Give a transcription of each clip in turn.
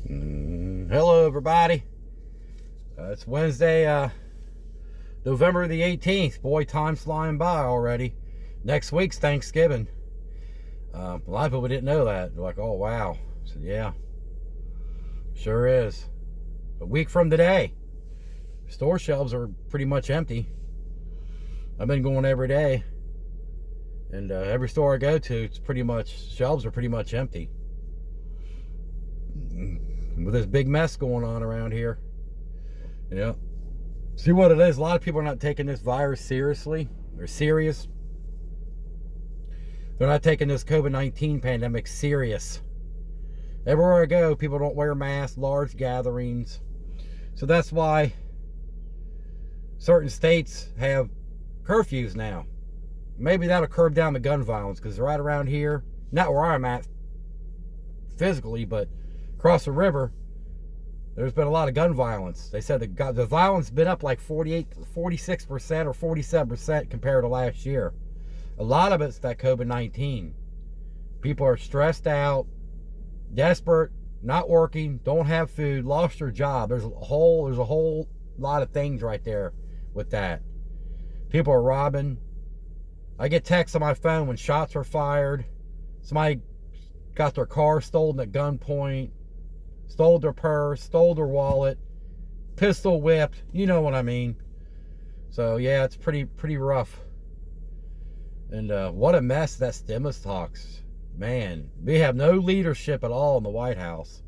Hello, everybody. It's Wednesday, November the 18th. Boy, time's flying by already. Next week's Thanksgiving. A lot of people didn't know that. They're like, oh, wow. I said, yeah, sure is. A week from today, store shelves are pretty much empty. I've been going every day, and every store I go to, shelves are pretty much empty. With this big mess going on around here. Yeah. See what it is? A lot of people are not taking this virus seriously. They're serious. They're not taking this COVID-19 pandemic serious. Everywhere I go, people don't wear masks, large gatherings. So that's why certain states have curfews now. Maybe that'll curb down the gun violence, because right around here, not where I'm at physically, but across the river, there's been a lot of gun violence. They said the violence been up like 46% or 47% compared to last year. A lot of it's that COVID-19. People are stressed out, desperate, not working, don't have food, lost their job. There's a whole lot of things right there with that. People are robbing. I get texts on my phone when shots are fired. Somebody got their car stolen at gunpoint, stole their purse, stole their wallet, pistol whipped. You know what I mean. So yeah, it's pretty rough. And what a mess that stimulus talks. Man, we have no leadership at all in the White House.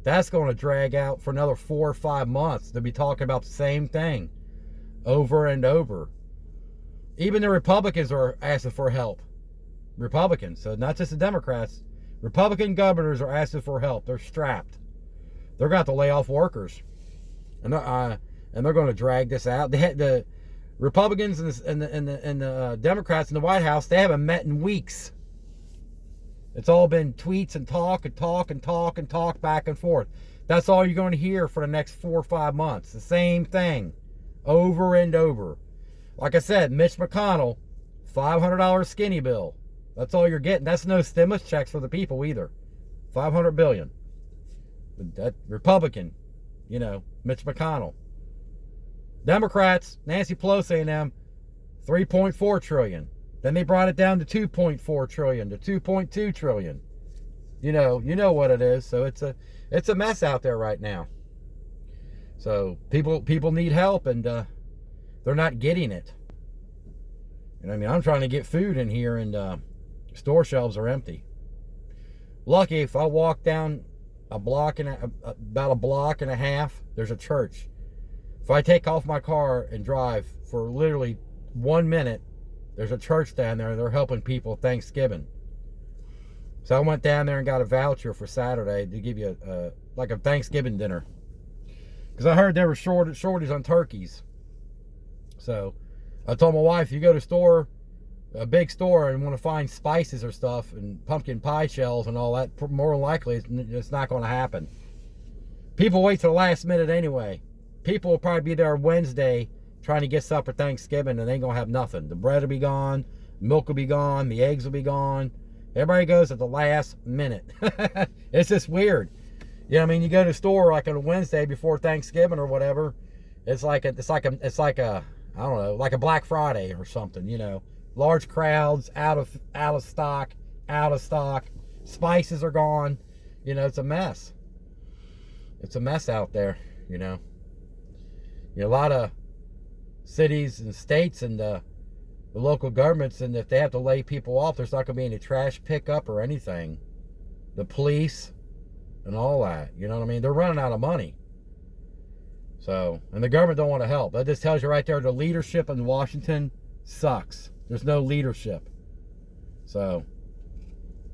That's going to drag out for another 4 or 5 months to be talking about the same thing over and over. Even the Republicans are asking for help. Republicans, so not just the Democrats. Republican governors are asking for help. They're strapped. They're going to lay off workers, and they're going to drag this out. The Republicans and the Democrats in the White House, they haven't met in weeks. It's all been tweets and talk back and forth. That's all you're going to hear for the next 4 or 5 months. The same thing, over and over. Like I said, Mitch McConnell, $500 skinny bill. That's all you're getting. That's no stimulus checks for the people either. $500 billion. That Republican, Mitch McConnell. Democrats, Nancy Pelosi and them, $3.4 trillion. Then they brought it down to $2.4 trillion, to $2.2 trillion. You know what it is. So it's a mess out there right now. So people need help, and they're not getting it. I'm trying to get food in here, and store shelves are empty. Lucky if I walk down about a block and a half, there's a church. If I take off my car and drive for literally 1 minute, there's a church down there. They're helping people Thanksgiving. So I went down there and got a voucher for Saturday to give you a Thanksgiving dinner, because I heard there were shortage on turkeys. So I told my wife, you go to a big store, and want to find spices or stuff and pumpkin pie shells and all that, more than likely it's not going to happen. People wait till the last minute anyway. People will probably be there Wednesday trying to get stuff for Thanksgiving, and they ain't going to have nothing. The bread will be gone, milk will be gone, the eggs will be gone. Everybody goes at the last minute. It's just weird. You go to the store like on a Wednesday before Thanksgiving or whatever. It's like a I don't know, like a Black Friday or something, Large crowds, out of stock, spices are gone. It's a mess. It's a mess out there, A lot of cities and states and the local governments, and if they have to lay people off, there's not going to be any trash pickup or anything. The police and all that, They're running out of money. So, and the government don't want to help. That just tells you right there, the leadership in Washington sucks. There's no leadership. So,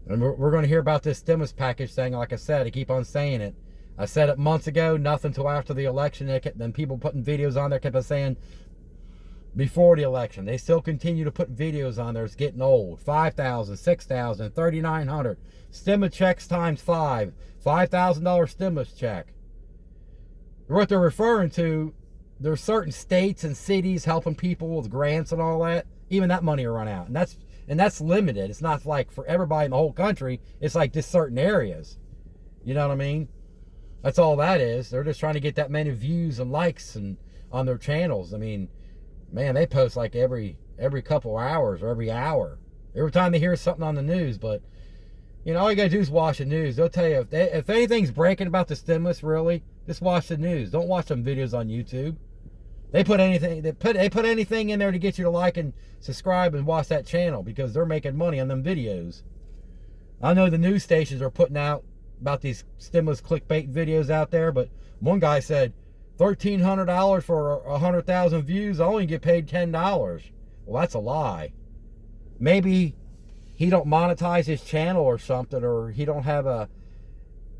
and we're going to hear about this stimulus package thing. Like I said, I keep on saying it. I said it months ago, nothing till after the election. Then people putting videos on there kept on saying before the election. They still continue to put videos on there. It's getting old. 5,000, 6,000, 3,900. Stimulus checks times 5. $5,000 stimulus check. What they're referring to, there's certain states and cities helping people with grants and all that. Even that money will run out. And that's limited. It's not like for everybody in the whole country. It's like just certain areas. You know what I mean? That's all that is. They're just trying to get that many views and likes and on their channels. I mean, man, they post like every couple hours or every hour. Every time they hear something on the news. But, you know, all you got to do is watch the news. They'll tell you if anything's breaking about the stimulus, really, just watch the news. Don't watch some videos on YouTube. They put anything in there to get you to like and subscribe and watch that channel because they're making money on them videos. I know the news stations are putting out about these stimulus clickbait videos out there, but one guy said $1,300 for 100,000 views. I only get paid $10. Well, that's a lie. Maybe he don't monetize his channel or something, or he don't have a,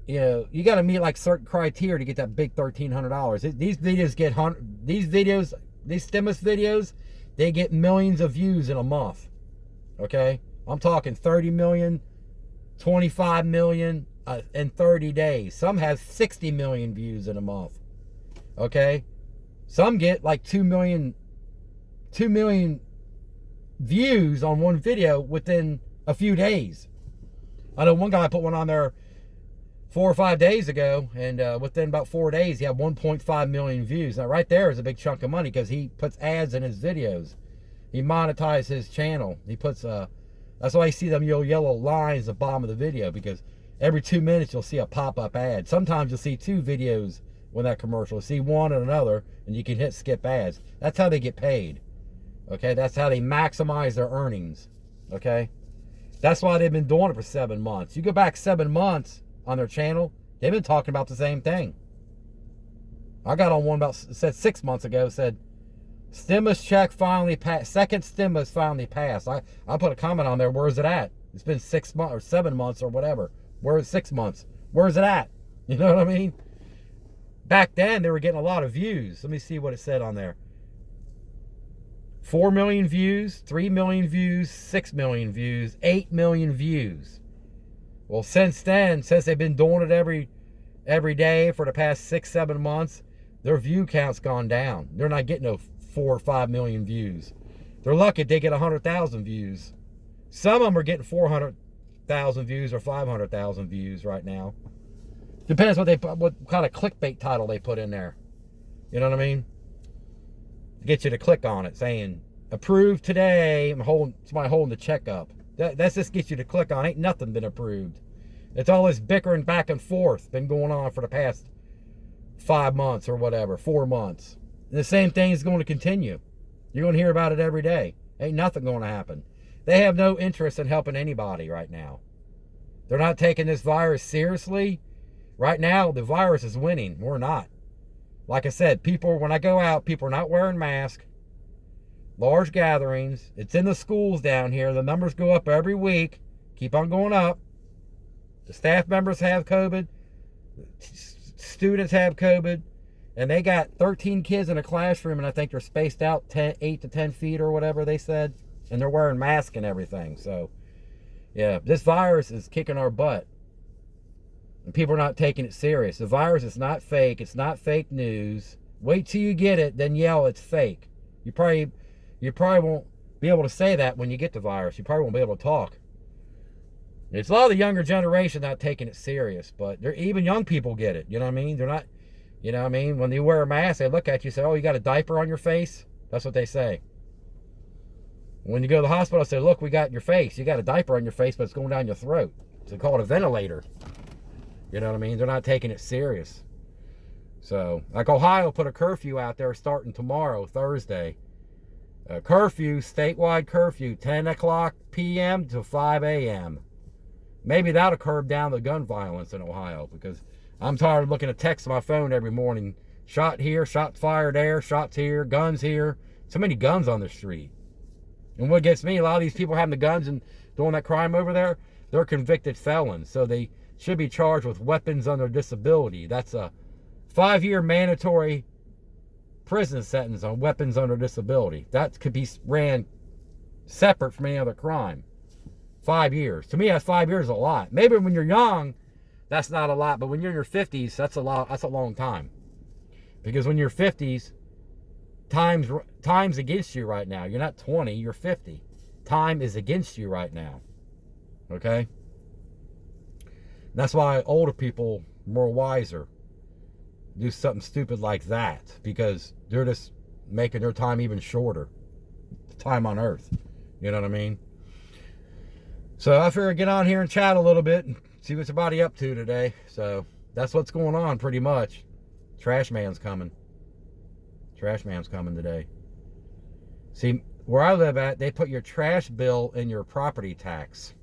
you know, you got to meet like certain criteria to get that big $1,300. These videos get these stimulus videos, they get millions of views in a month. Okay, I'm talking 30 million, 25 million in 30 days. Some have 60 million views in a month. Okay, some get like 2 million views on one video within a few days. I know one guy put one on there 4 or 5 days ago, and within about 4 days he had 1.5 million views. Now right there is a big chunk of money because he puts ads in his videos. He monetizes his channel. He puts that's why you see them yellow lines at the bottom of the video, because every 2 minutes you'll see a pop-up ad. Sometimes you'll see 2 videos with that commercial. You'll see one and another, and you can hit skip ads. That's how they get paid. Okay, that's how they maximize their earnings. Okay, that's why they've been doing it for 7 months. You go back 7 months on their channel, they've been talking about the same thing. I got on one about, said 6 months ago, said stimulus check finally passed, second stimulus finally passed. I put a comment on there, where's it at? It's been 6 months or 7 months or whatever. Where's 6 months? Where's it at? You know what I mean? Back then they were getting a lot of views. Let me see what it said on there. 4 million views, 3 million views, 6 million views, 8 million views. Well, since then, since they've been doing it every day for the past 6-7 months, their view count's gone down. They're not getting no 4 or 5 million views. They're lucky if they get 100,000 views. Some of them are getting 400,000 views or 500,000 views right now. Depends what kind of clickbait title they put in there. You know what I mean? Get you to click on it saying approved today. Somebody holding the check up. That's just get you to click on. Ain't nothing been approved. It's all this bickering back and forth been going on for the past 5 months or whatever, 4 months. And the same thing is going to continue. You're going to hear about it every day. Ain't nothing going to happen. They have no interest in helping anybody right now. They're not taking this virus seriously. Right now, the virus is winning. We're not. Like I said, people, when I go out, people are not wearing masks. Large gatherings. It's in the schools down here. The numbers go up every week. Keep on going up. The staff members have COVID. Students have COVID. And they got 13 kids in a classroom, and I think they're spaced out 8 to 10 feet or whatever they said. And they're wearing masks and everything. So, yeah, this virus is kicking our butt. And people are not taking it serious. The virus is not fake. It's not fake news. Wait till you get it, then yell it's fake. You probably won't be able to say that when you get the virus. You probably won't be able to talk. It's a lot of the younger generation not taking it serious, but even young people get it. You know what I mean? They're not, you know what I mean? When you wear a mask, they look at you and say, oh, you got a diaper on your face? That's what they say. When you go to the hospital, they say, look, we got your face. You got a diaper on your face, but it's going down your throat. So they call it a ventilator. You know what I mean? They're not taking it serious. So, like Ohio put a curfew out there starting tomorrow, Thursday. Curfew, statewide curfew, 10 o'clock p.m. to 5 a.m. Maybe that'll curb down the gun violence in Ohio, because I'm tired of looking at text on my phone every morning. Shot here, shot fired there, shots here, guns here. So many guns on the street. And what gets me, a lot of these people having the guns and doing that crime over there, they're convicted felons. So they should be charged with weapons under disability. That's a 5-year mandatory prison sentence on weapons under disability. That could be ran separate from any other crime. 5 years. To me, that's 5 years a lot. Maybe when you're young, that's not a lot. But when you're in your 50s, that's a lot. That's a long time. Because when you're 50s, time's against you right now. You're not 20, you're 50. Time is against you right now. Okay? That's why older people are more wiser. do something stupid like that, because they're just making their time even shorter. The time on Earth. You know what I mean? So I figured get on here and chat a little bit and see what everybody up to today. So that's what's going on pretty much. Trash man's coming. Trash man's coming today. See, where I live at, they put your trash bill in your property tax.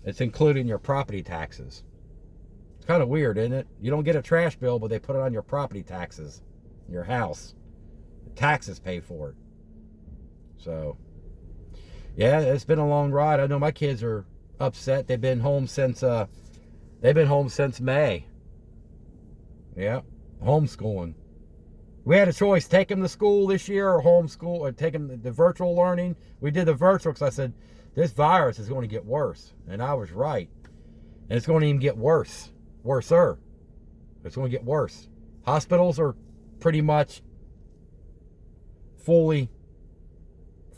It's included in your property taxes. It's kind of weird, isn't it? You don't get a trash bill, but they put it on your property taxes. Your house. The taxes pay for it. So, yeah, it's been a long ride. I know my kids are upset. They've been home since May. Yeah, homeschooling. We had a choice: take them to school this year or homeschool, or take them to virtual learning. We did the virtual because I said this virus is going to get worse, and I was right. And it's going to even get worse, worser. It's going to get worse. Hospitals are pretty much full.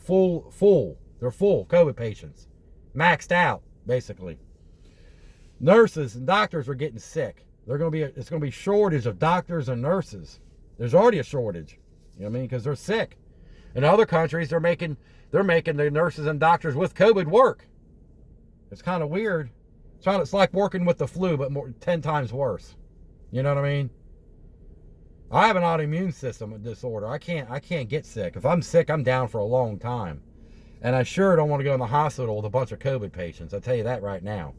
They're full COVID patients, maxed out basically. Nurses and doctors are getting sick. It's going to be shortage of doctors and nurses. There's already a shortage. You know what I mean? Because they're sick. In other countries, they're making the nurses and doctors with COVID work. It's kind of weird. It's like working with the flu, but 10 times worse. You know what I mean? I have an autoimmune system disorder. I can't get sick. If I'm sick, I'm down for a long time. And I sure don't want to go in the hospital with a bunch of COVID patients. I'll tell you that right now.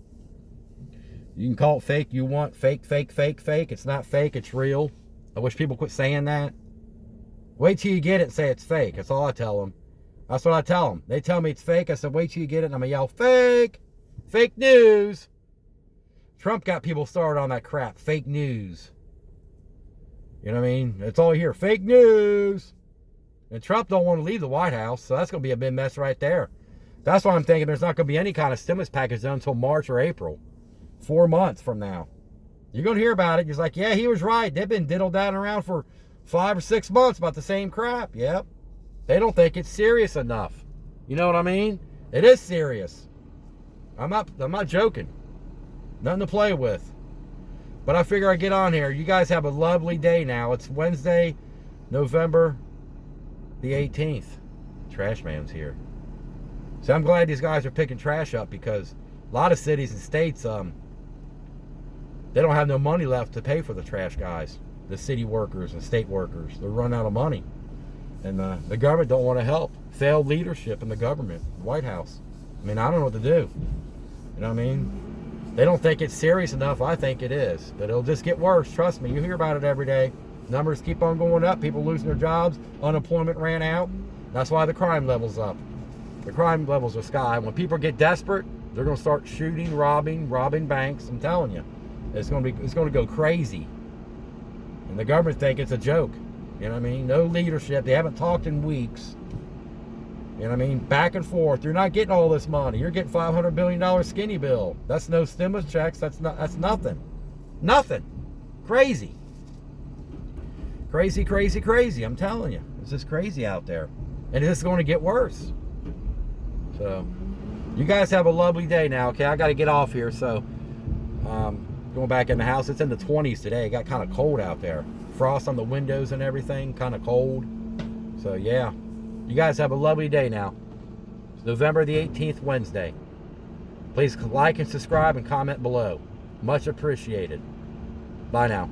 You can call it fake you want. Fake. It's not fake, it's real. I wish people quit saying that. Wait till you get it and say it's fake. That's all I tell them. That's what I tell them. They tell me it's fake. I said, wait till you get it, and I'm going to yell, fake! Fake news! Trump got people started on that crap. Fake news. You know what I mean? It's all here. Fake news! And Trump don't want to leave the White House, so that's going to be a big mess right there. That's why I'm thinking there's not going to be any kind of stimulus package done until March or April. 4 months from now. You're going to hear about it. You're like, yeah, he was right. They've been diddled down around for 5 or 6 months about the same crap. Yep. They don't think it's serious enough. You know what I mean? It is serious. I'm not joking. Nothing to play with. But I figure I get on here. You guys have a lovely day now. It's Wednesday, November the 18th. Trash man's here. So I'm glad these guys are picking trash up, because a lot of cities and states, they don't have no money left to pay for the trash guys, the city workers and state workers. They're running out of money. And the government don't want to help. Failed leadership in the government, White House. I mean, I don't know what to do. You know what I mean? They don't think it's serious enough. I think it is. But it'll just get worse. Trust me. You hear about it every day. Numbers keep on going up. People losing their jobs. Unemployment ran out. That's why the crime level's up. The crime levels are sky. When people get desperate, they're going to start shooting, robbing banks. I'm telling you. It's going to go crazy. And the government think it's a joke. You know what I mean? No leadership. They haven't talked in weeks. You know what I mean? Back and forth. You're not getting all this money. You're getting $500 billion skinny bill. That's no stimulus checks. That's nothing. Nothing. Crazy. Crazy. I'm telling you. It's just crazy out there. And it's going to get worse. So, you guys have a lovely day now, okay? I got to get off here, so going back in the house. It's in the 20s today. It got kind of cold out there. Frost on the windows and everything, kind of cold. So, yeah. You guys have a lovely day now. It's November the 18th, Wednesday. Please like and subscribe and comment below. Much appreciated. Bye now.